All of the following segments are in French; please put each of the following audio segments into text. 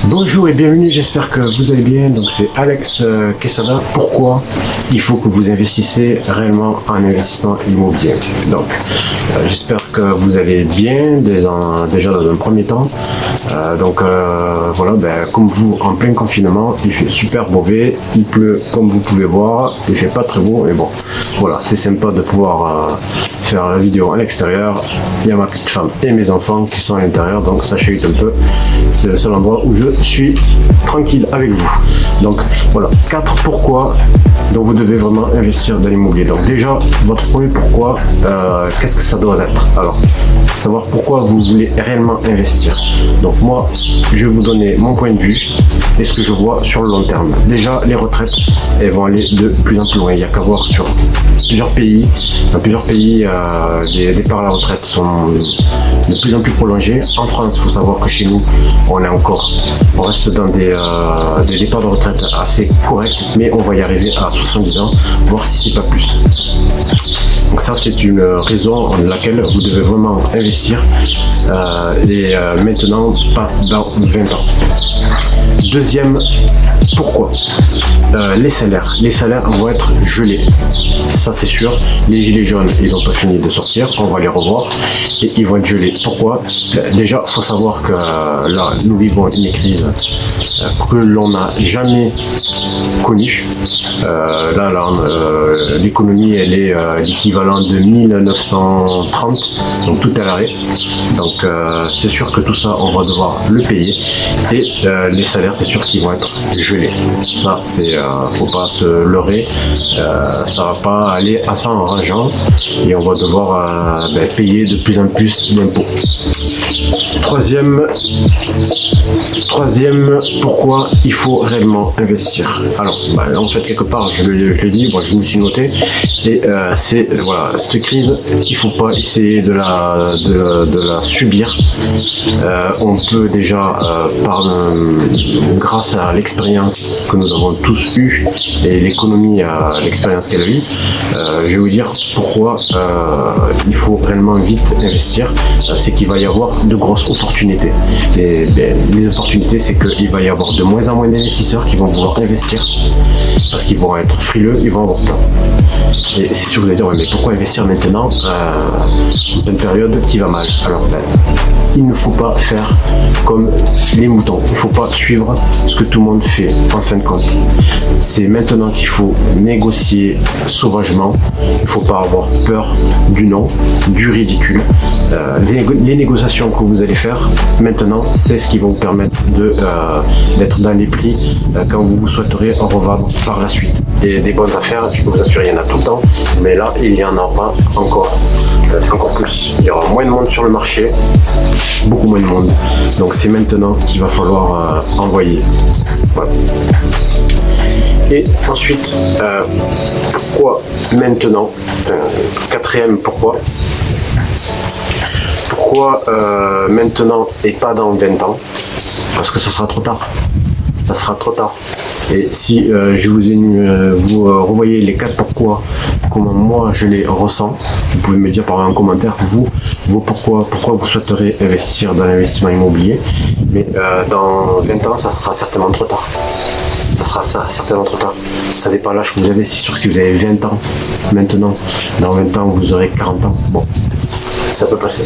Bonjour et bienvenue, j'espère que vous allez bien. Donc c'est Alex Quesada. Pourquoi il faut que vous investissez réellement en investissement immobilier? Donc j'espère que vous allez bien déjà dans un premier temps. Voilà, comme vous en plein confinement, il fait super mauvais, il pleut comme vous pouvez voir, il fait pas très beau, mais bon, voilà, c'est sympa de pouvoir faire la vidéo à l'extérieur. Il y a ma petite femme et mes enfants qui sont à l'intérieur, donc ça chahute un peu. C'est le seul endroit où je suis tranquille avec vous. Donc voilà, 4 pourquoi donc vous devez vraiment investir dans l'immobilier. Donc déjà, votre premier pourquoi, qu'est-ce que ça doit être? Alors, savoir pourquoi vous voulez réellement investir. Donc moi, je vais vous donner mon point de vue et ce que je vois sur le long terme. Déjà, les retraites, elles vont aller de plus en plus loin. Il n'y a qu'à voir sur plusieurs pays. Dans plusieurs pays, les départs à la retraite sont de plus en plus prolongés. En France, il faut savoir que chez nous, on reste dans des départs de retraite assez corrects, mais on va y arriver à 70 ans, voire si c'est pas plus. Donc ça, c'est une raison en laquelle vous devez vraiment investir maintenant, pas dans 20 ans. Deuxième, pourquoi? Les salaires. Les salaires vont être gelés. Ça, c'est sûr. Les gilets jaunes, ils n'ont pas fini de sortir. On va les revoir. Et ils vont être gelés. Pourquoi? Déjà, il faut savoir que là, nous vivons une crise que l'on n'a jamais connue. L'économie, elle est l'équivalent de 1930. Donc, tout est à l'arrêt. Donc, c'est sûr que tout ça, on va devoir le payer. Et les salaires, c'est sûr qu'ils vont être gelés. Ça, faut pas se leurrer. Ça va pas aller à ça en rageant et on va devoir payer de plus en plus d'impôts. Troisième, pourquoi il faut réellement investir. Alors, en fait, quelque part, je le dis, moi, je me suis noté, et voilà, cette crise, il faut pas essayer de la subir. On peut déjà, grâce à l'expérience que nous avons tous eue et l'économie à l'expérience qu'elle a eue, je vais vous dire pourquoi il faut réellement vite investir. C'est qu'il va y avoir de grosses opportunités. Les opportunités, c'est qu'il va y avoir de moins en moins d'investisseurs qui vont vouloir investir parce qu'ils vont être frileux, ils vont avoir peur. Et c'est sûr que vous allez dire, ouais, mais pourquoi investir maintenant dans une période qui va mal? Alors, il ne faut pas faire comme les moutons. Il ne faut pas suivre ce que tout le monde fait en fin de compte. C'est maintenant qu'il faut négocier sauvagement. Il ne faut pas avoir peur du non, du ridicule. Les négociations que vous allez faire maintenant, c'est ce qui va vous permettre d'être dans les prix quand vous souhaiterez en revendre par la suite. Et des bonnes affaires, je peux vous assurer, il y en a tout le temps, mais là, il y en aura encore plus. Il y aura moins de monde sur le marché, beaucoup moins de monde. Donc c'est maintenant qu'il va falloir envoyer. Voilà. Et ensuite, pourquoi maintenant? Quatrième, pourquoi maintenant et pas dans 20 ans? Parce que ça sera trop tard. Ça sera trop tard. Et si je vous ai vous revoyez les 4 pourquoi, comment moi je les ressens, vous pouvez me dire par un commentaire vous pourquoi vous souhaiteriez investir dans l'investissement immobilier. Mais dans 20 ans, ça sera certainement trop tard. Certainement trop tard. Ça dépend de l'âge que vous avez. C'est sûr que si vous avez 20 ans maintenant, dans 20 ans vous aurez 40 ans. Bon, ça peut passer.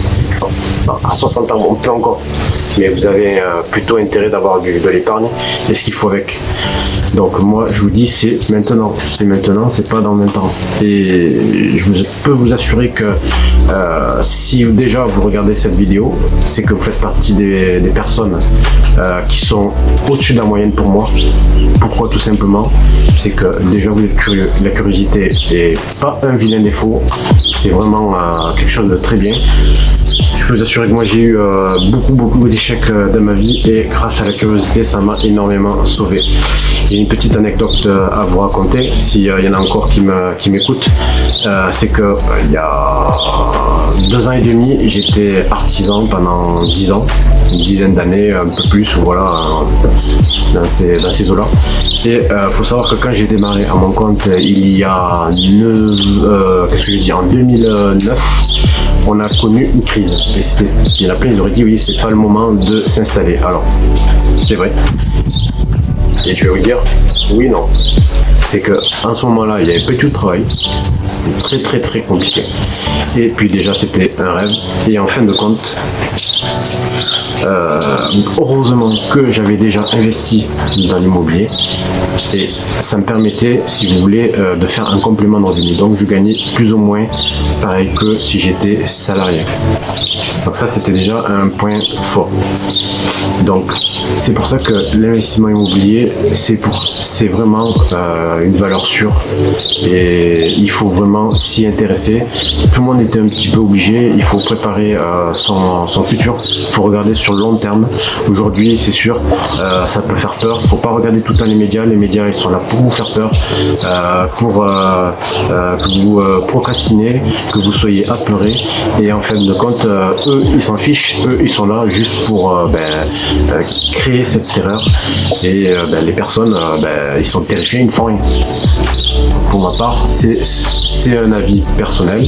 À 60 ans, on peut encore. Mais vous avez plutôt intérêt d'avoir de l'épargne et ce qu'il faut avec. Donc moi je vous dis c'est maintenant, c'est pas dans 20 ans. Et je peux vous assurer que si déjà vous regardez cette vidéo, c'est que vous faites partie des personnes qui sont au-dessus de la moyenne pour moi. Pourquoi? Tout simplement, c'est que déjà vous êtes curieux. La curiosité est pas un vilain défaut, c'est vraiment quelque chose de très bien. Je peux vous assurer que moi j'ai eu beaucoup d'échecs dans ma vie et grâce à la curiosité ça m'a énormément sauvé. J'ai une petite anecdote à vous raconter, s'il y en a encore qui m'écoutent, c'est que il y a 2 ans et demi j'étais artisan pendant 10 ans, une dizaine d'années, un peu plus, voilà, dans ces eaux-là. Et faut savoir que quand j'ai démarré à mon compte il y a en 2009, on a connu une crise. Et il y en a plein, ils auraient dit oui, c'est pas le moment de s'installer. Alors, c'est vrai. Et je vais vous dire, oui, non. C'est que en ce moment-là, il y avait peu de travail, très très compliqué. Et puis déjà, c'était un rêve. Et en fin de compte, heureusement que j'avais déjà investi dans l'immobilier et ça me permettait, si vous voulez, de faire un complément de revenu. Donc je gagnais plus ou moins pareil que si j'étais salarié. Donc ça, c'était déjà un point fort. Donc c'est pour ça que l'investissement immobilier, c'est vraiment une valeur sûre et il faut vraiment s'y intéresser. Tout le monde était un petit peu obligé, il faut préparer son futur, il faut regarder sur le long terme. Aujourd'hui, c'est sûr, ça peut faire peur, il ne faut pas regarder tout le temps les médias ils sont là pour vous faire peur, pour que vous procrastinez, que vous soyez apeurés et en fin de compte, eux, ils s'en fichent, eux, ils sont là juste pour créer cette terreur et les personnes, ils sont terrifiés, ils ne font rien. Pour ma part, c'est un avis personnel.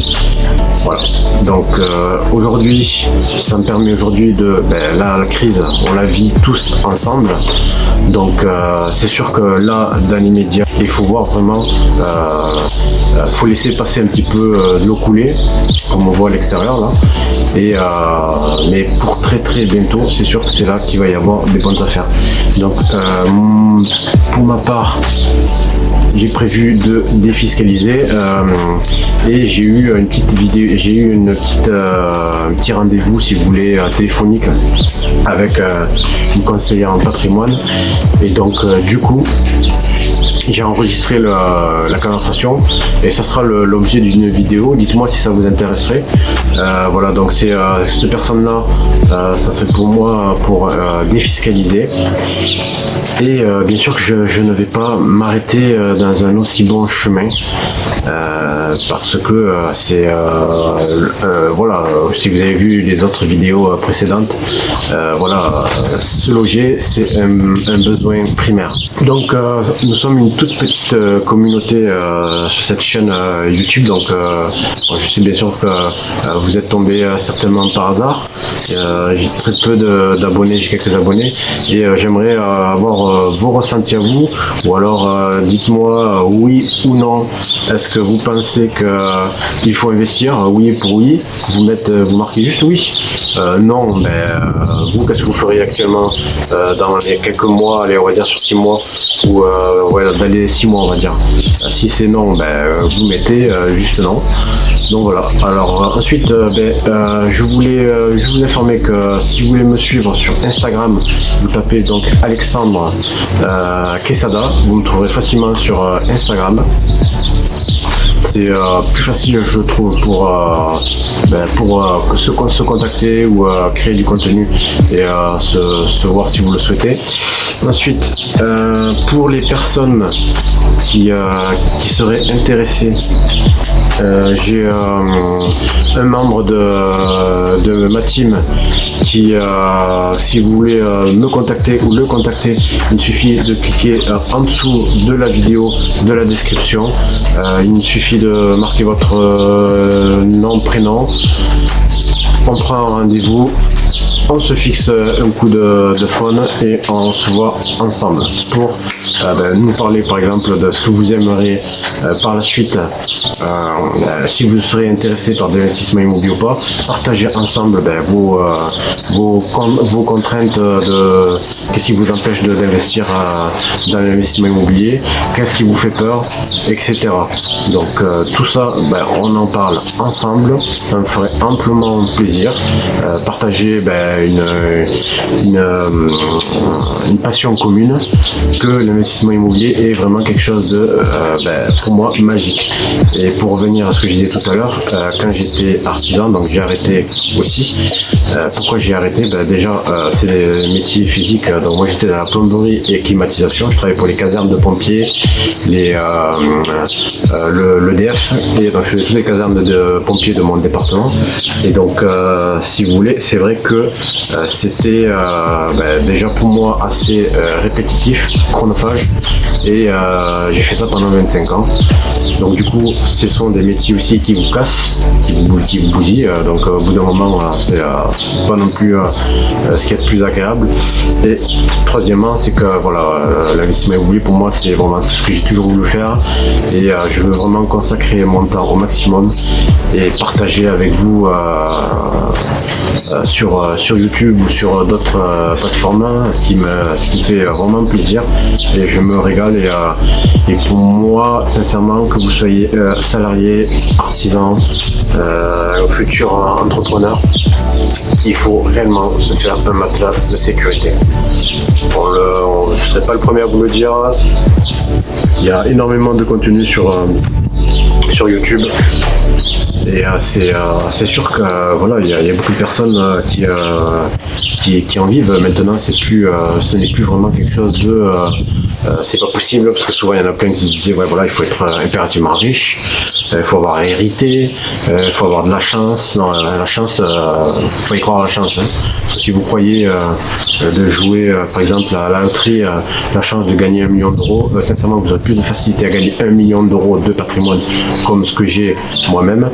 Voilà. Donc aujourd'hui, ça me permet aujourd'hui de la crise, on la vit tous ensemble. Donc c'est sûr que là, dans l'immédiat, il faut voir vraiment, faut laisser passer un petit peu de l'eau couler, comme on voit à l'extérieur là. Et mais pour très bientôt, c'est sûr que c'est là qu'il va y avoir des bonnes affaires. Donc pour ma part, j'ai prévu de défiscaliser et j'ai eu une petite vidéo, j'ai eu un petit rendez-vous si vous voulez téléphonique avec une conseillère en patrimoine et donc du coup j'ai enregistré la conversation et ça sera l'objet d'une vidéo. Dites-moi si ça vous intéresserait. Voilà, donc c'est cette personne-là, ça serait pour moi pour défiscaliser. Et bien sûr que je ne vais pas m'arrêter dans un aussi bon chemin parce que c'est voilà, si vous avez vu les autres vidéos précédentes, voilà, se loger c'est un besoin primaire. Donc nous sommes une toute petite communauté sur cette chaîne YouTube, donc je sais bien sûr que vous êtes tombé certainement par hasard. J'ai très peu d'abonnés, j'ai quelques abonnés et j'aimerais avoir vos ressentis à vous, ou alors dites-moi oui ou non, est-ce que vous pensez qu'il faut investir, oui pour oui, vous marquez juste oui, non, vous qu'est-ce que vous feriez actuellement dans les quelques mois, allez on va dire sur 6 mois, ou dans les 6 mois on va dire, si c'est non, vous mettez juste non. Donc voilà, alors ensuite je voulais vous informer que si vous voulez me suivre sur Instagram, vous tapez donc Alexandre Quesada, vous me trouverez facilement sur Instagram. C'est plus facile je trouve pour se contacter ou créer du contenu et se voir si vous le souhaitez. Ensuite, pour les personnes qui seraient intéressées, j'ai un membre de ma team qui, si vous voulez me contacter ou le contacter, il suffit de cliquer en dessous de la vidéo, de la description. Il suffit de marquer votre nom, prénom. On prend un rendez-vous. On se fixe un coup de phone et on se voit ensemble pour nous parler par exemple de ce que vous aimeriez par la suite, si vous serez intéressé par de l'investissement immobilier ou pas, partager ensemble vos contraintes, qu'est-ce qui vous empêche d'investir dans l'investissement immobilier, qu'est-ce qui vous fait peur, etc. Donc tout ça, on en parle ensemble, ça me ferait amplement plaisir. Partager une passion commune, que l'investissement immobilier est vraiment quelque chose de pour moi magique. Et pour revenir à ce que je disais tout à l'heure, quand j'étais artisan, donc j'ai arrêté aussi. Pourquoi j'ai arrêté? Déjà c'est des métiers physiques, donc moi j'étais dans la plomberie et climatisation, je travaillais pour les casernes de pompiers, l'EDF, et donc je faisais toutes les casernes de pompiers de mon département. Et donc si vous voulez, c'est vrai que c'était déjà pour moi assez répétitif, chronophage, et j'ai fait ça pendant 25 ans. Donc du coup, ce sont des métiers aussi qui vous cassent, qui vous bousillent, donc au bout d'un moment, voilà, c'est pas non plus ce qui est le plus agréable. Et troisièmement, c'est que voilà, l'investissement immobilier pour moi, c'est vraiment ce que j'ai toujours voulu faire, et je veux vraiment consacrer mon temps au maximum et partager avec vous sur YouTube ou sur d'autres plateformes, ce qui me fait vraiment plaisir, et je me régale, et pour moi sincèrement, que vous soyez salarié, artisan, futur entrepreneur, il faut réellement se faire un matelas de sécurité. Je ne serai pas le premier à vous le dire, il y a énormément de contenu sur YouTube. Et c'est sûr que voilà, il y a beaucoup de personnes qui en vivent maintenant. Ce n'est plus vraiment quelque chose de c'est pas possible, parce que souvent il y en a plein qui se disent ouais voilà, il faut être impérativement riche, il faut avoir hérité, il faut avoir de la chance. Non, la chance, faut y croire à la chance, hein. Si vous croyez de jouer par exemple à la loterie, la chance de gagner 1 million d'euros, sincèrement vous aurez plus de facilité à gagner 1 million d'euros de patrimoine comme ce que j'ai moi-même,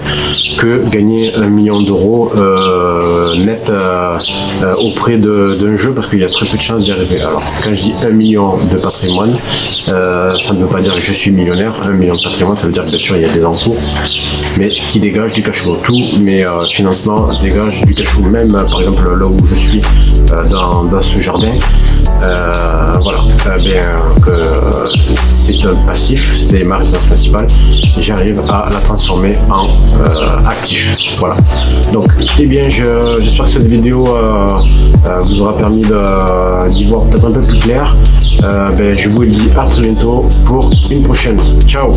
que gagner 1 million d'euros net auprès d'un jeu, parce qu'il y a très peu de chances d'y arriver. Alors quand je dis 1 million de patrimoine, ça ne veut pas dire que je suis millionnaire. 1 million de patrimoine, ça veut dire que bien sûr il y a des encours, mais qui dégagent du cash flow. Tous mes financements dégagent du cash flow. Même par exemple là où je suis dans ce jardin, voilà, que c'est un passif, c'est ma résidence principale, et j'arrive à la transformer en actif. Voilà. Donc, eh bien, j'espère que cette vidéo vous aura permis d'y voir peut-être un peu plus clair. Je vous dis à très bientôt pour une prochaine. Ciao.